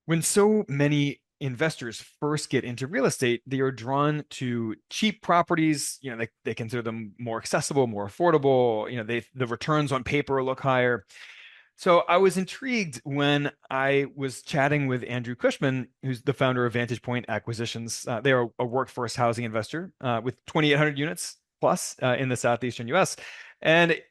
When so many investors first get into real estate, they are drawn to cheap properties. They consider them more accessible, more affordable. The returns on paper look higher. So I was intrigued when I was chatting with Andrew Cushman, who's the founder of Vantage Point Acquisitions. They are a workforce housing investor with 2,800 units plus in the southeastern U.S. And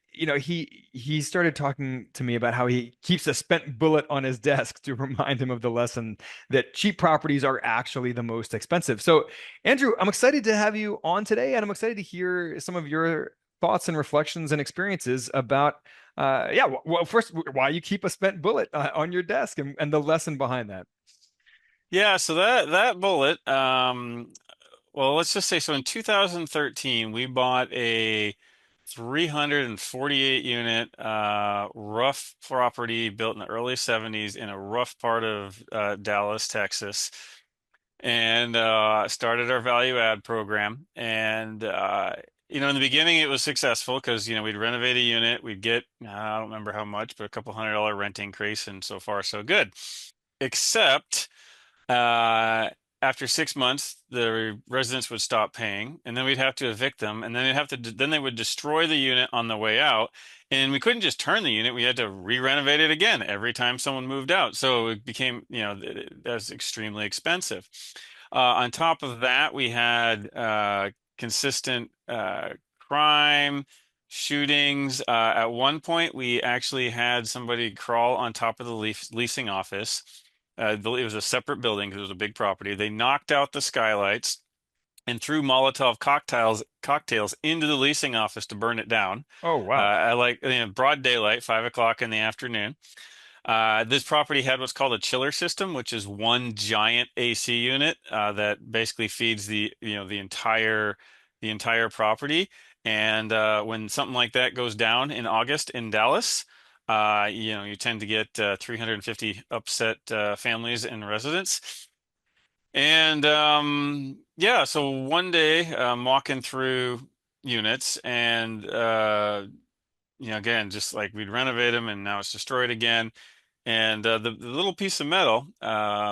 he started talking to me about how he keeps a spent bullet on his desk to remind him of the lesson that cheap properties are actually the most expensive. So, Andrew, I'm excited to have you on today, and I'm excited to hear some of your thoughts and reflections and experiences about yeah, well, first, why you keep a spent bullet on your desk and the lesson behind that. Yeah, so that bullet, well, let's just say so in 2013 we bought a 348 unit rough property built in the early 70s in a rough part of Dallas, Texas, and started our value add program. And in the beginning it was successful because we'd renovate a unit, we'd get I don't remember how much, but a couple $100 rent increase, and so far so good. Except uh, after 6 months, the residents would stop paying, and then we'd have to evict them, and then then they would destroy the unit on the way out, and we couldn't just turn the unit; we had to re-renovate it again every time someone moved out. So it became, that's extremely expensive. On top of that, we had consistent crime. Shootings. At one point, we actually had somebody crawl on top of the leasing office. It was a separate building because it was a big property. They knocked out the skylights and threw Molotov cocktails into the leasing office to burn it down. Oh, wow. At like broad daylight, 5 o'clock in the afternoon. This property had what's called a chiller system, which is one giant AC unit that basically feeds the entire property. And when something like that goes down in August in Dallas, you tend to get 350 upset families and residents. And yeah, so one day I'm walking through units, and again, just like we'd renovate them and now it's destroyed again. And the little piece of metal,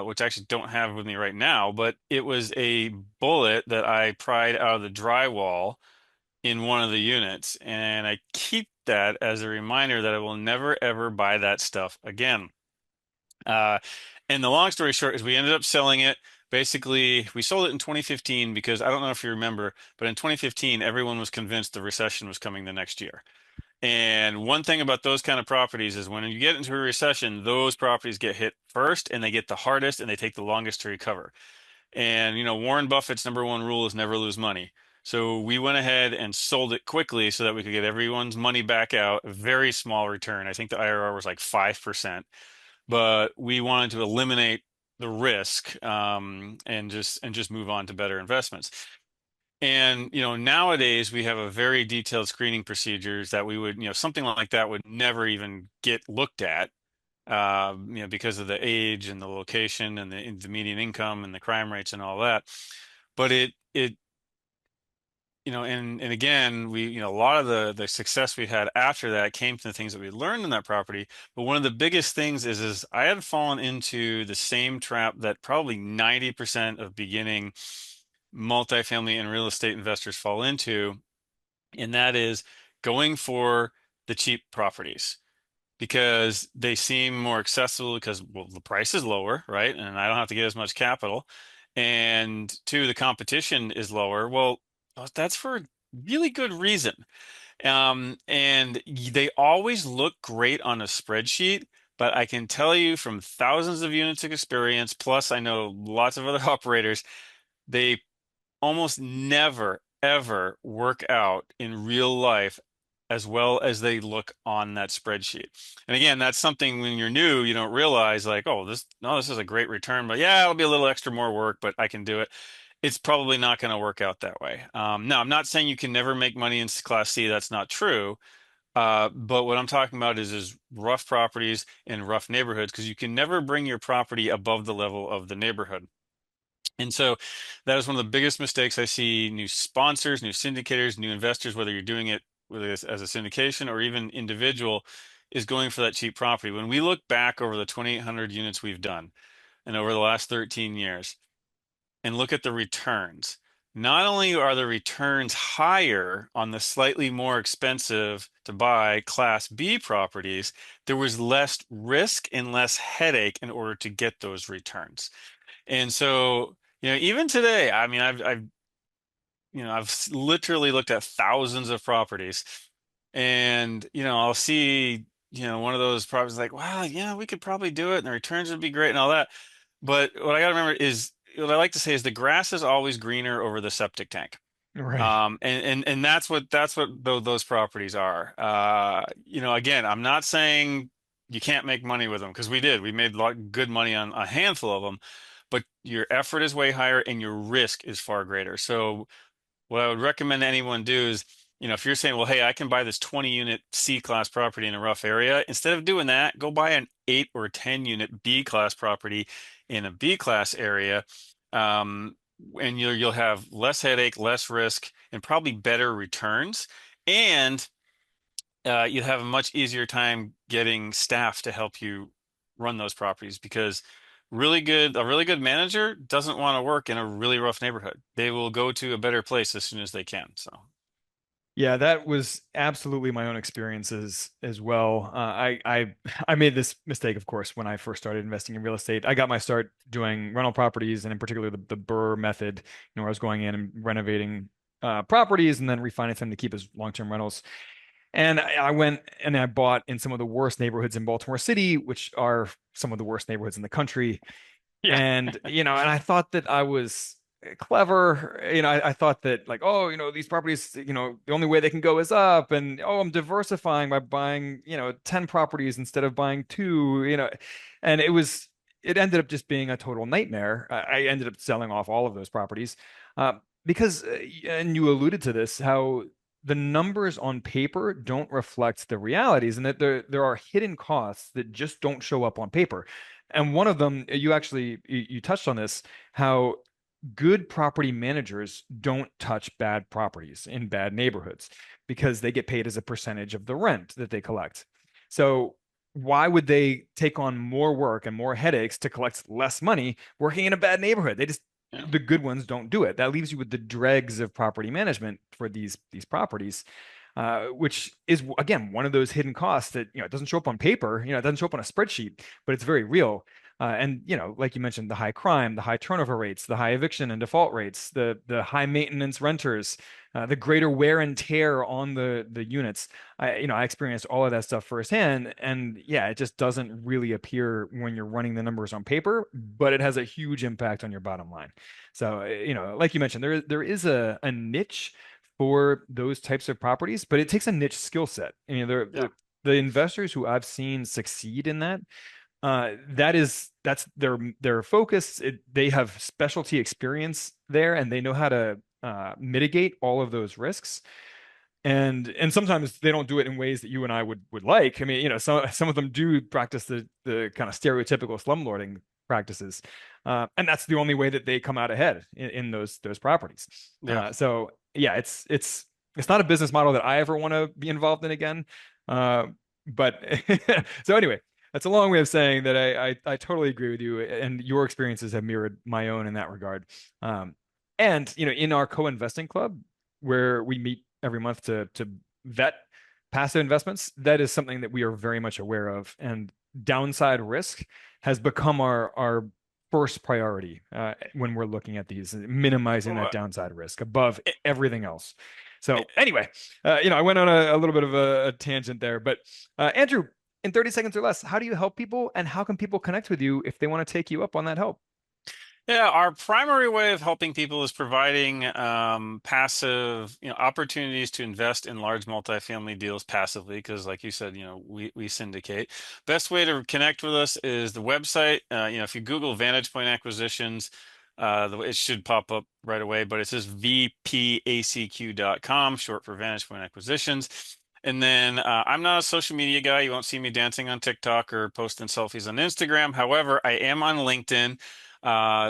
which I actually don't have with me right now, but it was a bullet that I pried out of the drywall in one of the units. And I keep that as a reminder that I will never, ever buy that stuff again. Uh, and the long story short is we ended up selling it. Basically, we sold it in 2015 because I don't know if you remember, but in 2015, everyone was convinced the recession was coming the next year. And one thing about those kind of properties is when you get into a recession, those properties get hit first and they get the hardest and they take the longest to recover. And, Warren Buffett's number one rule is never lose money. So we went ahead and sold it quickly so that we could get everyone's money back out, a very small return. I think the IRR was like 5%, but we wanted to eliminate the risk and just move on to better investments. And nowadays we have a very detailed screening procedures that we would, something like that would never even get looked at, because of the age and the location and the median income and the crime rates and all that. But and again, a lot of the success we had after that came from the things that we learned in that property. But one of the biggest things is I had fallen into the same trap that probably 90% of beginning multifamily and real estate investors fall into, and that is going for the cheap properties because they seem more accessible because, well, the price is lower, right? And I don't have to get as much capital. And two, the competition is lower. Well, that's for a really good reason. And they always look great on a spreadsheet, but I can tell you from thousands of units of experience, plus I know lots of other operators, they almost never, ever work out in real life as well as they look on that spreadsheet. And again, that's something when you're new, you don't realize like, oh, this is a great return, but yeah, it'll be a little extra more work, but I can do it. It's probably not going to work out that way. Now, I'm not saying you can never make money in Class C. That's not true. But what I'm talking about is rough properties in rough neighborhoods because you can never bring your property above the level of the neighborhood. And so that is one of the biggest mistakes I see new sponsors, new syndicators, new investors, whether you're doing it whether it's as a syndication or even individual, is going for that cheap property. When we look back over the 2,800 units we've done, and over the last 13 years and look at the returns. Not only are the returns higher on the slightly more expensive to buy Class B properties, there was less risk and less headache in order to get those returns. And so, even today, I mean, I've literally looked at thousands of properties, and I'll see, one of those properties like, wow, yeah, we could probably do it, and the returns would be great and all that. But what I got to remember is, what I like to say is the grass is always greener over the septic tank. Right. And that's what those properties are. Again, I'm not saying you can't make money with them because we did. We made a lot good money on a handful of them, but your effort is way higher and your risk is far greater. So what I would recommend anyone do is, if you're saying, well, hey, I can buy this 20 unit C class property in a rough area, instead of doing that, go buy an 8 or 10 unit B class property in a B class area. Um, and you'll have less headache, less risk, and probably better returns. And you'll have a much easier time getting staff to help you run those properties because a really good manager doesn't want to work in a really rough neighborhood. They will go to a better place as soon as they can. So, Yeah, that was absolutely my own experiences as well. I made this mistake, of course, when I first started investing in real estate. I got my start doing rental properties, and in particular the BRRRR method, where I was going in and renovating properties and then refinancing them to keep as long-term rentals. And I went and I bought in some of the worst neighborhoods in Baltimore City, which are some of the worst neighborhoods in the country. yeah, And I thought that I was clever. I thought that like, oh, these properties, the only way they can go is up, and oh, I'm diversifying by buying, 10 properties instead of buying two. And it ended up just being a total nightmare. I ended up selling off all of those properties, because, and you alluded to this, how the numbers on paper don't reflect the realities, and that there are hidden costs that just don't show up on paper. And one of them, you touched on this, how good property managers don't touch bad properties in bad neighborhoods because they get paid as a percentage of the rent that they collect. So why would they take on more work and more headaches to collect less money working in a bad neighborhood? yeah, The good ones don't do it. That leaves you with the dregs of property management for these properties, which is again one of those hidden costs that it doesn't show up on paper. It doesn't show up on a spreadsheet, but it's very real. And like you mentioned, the high crime, the high turnover rates, the high eviction and default rates, the high maintenance renters, the greater wear and tear on the units. I experienced all of that stuff firsthand, and yeah, it just doesn't really appear when you're running the numbers on paper, but it has a huge impact on your bottom line. So, like you mentioned, there is a niche for those types of properties, but it takes a niche skill set. yeah. The investors who I've seen succeed in that, that's their focus. They have specialty experience there, and they know how to mitigate all of those risks. And sometimes they don't do it in ways that you and I would like. I mean, some of them do practice the kind of stereotypical slumlording practices, and that's the only way that they come out ahead in those properties. Yeah. So yeah, it's not a business model that I ever want to be involved in again. But so anyway, that's a long way of saying that I totally agree with you, and your experiences have mirrored my own in that regard. And in our co-investing club, where we meet every month to vet passive investments, that is something that we are very much aware of. And downside risk has become our first priority when we're looking at these, minimizing that Well, downside risk above eh, everything else. eh, So anyway, I went on a little bit of a tangent there, but Andrew, in 30 seconds or less, how do you help people, and how can people connect with you if they want to take you up on that help? Yeah, our primary way of helping people is providing passive, opportunities to invest in large multifamily deals passively, because like you said, we syndicate. Best way to connect with us is the website. If you Google Vantage Point Acquisitions, it should pop up right away, but it says vpacq.com, short for Vantage Point Acquisitions. And then I'm not a social media guy. You won't see me dancing on TikTok or posting selfies on Instagram. However, I am on LinkedIn.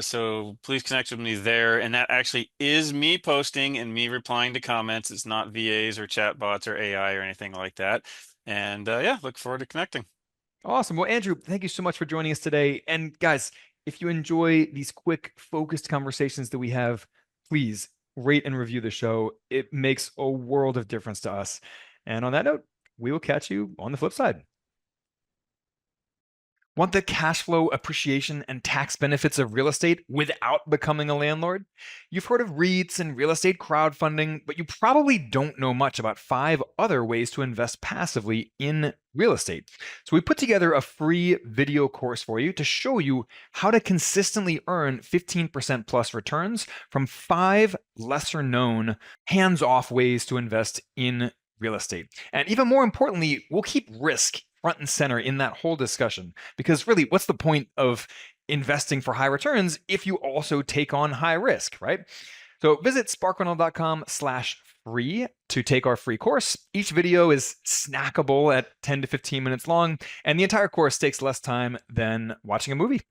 So please connect with me there. And that actually is me posting and me replying to comments. It's not VAs or chatbots or AI or anything like that. And yeah, look forward to connecting. Awesome. Well, Andrew, thank you so much for joining us today. And guys, If you enjoy these quick, focused conversations that we have, please rate and review the show. It makes a world of difference to us. And on that note, we will catch you on the flip side. Want the cash flow, appreciation, and tax benefits of real estate without becoming a landlord? You've heard of REITs and real estate crowdfunding, but you probably don't know much about 5 other ways to invest passively in real estate. So we put together a free video course for you to show you how to consistently earn 15% plus returns from 5 lesser known hands-off ways to invest in real estate. And even more importantly, we'll keep risk front and center in that whole discussion. Because really, what's the point of investing for high returns if you also take on high risk, right? So visit sparkrental.com/free to take our free course. Each video is snackable at 10 to 15 minutes long, and the entire course takes less time than watching a movie.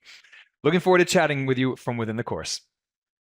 Looking forward to chatting with you from within the course.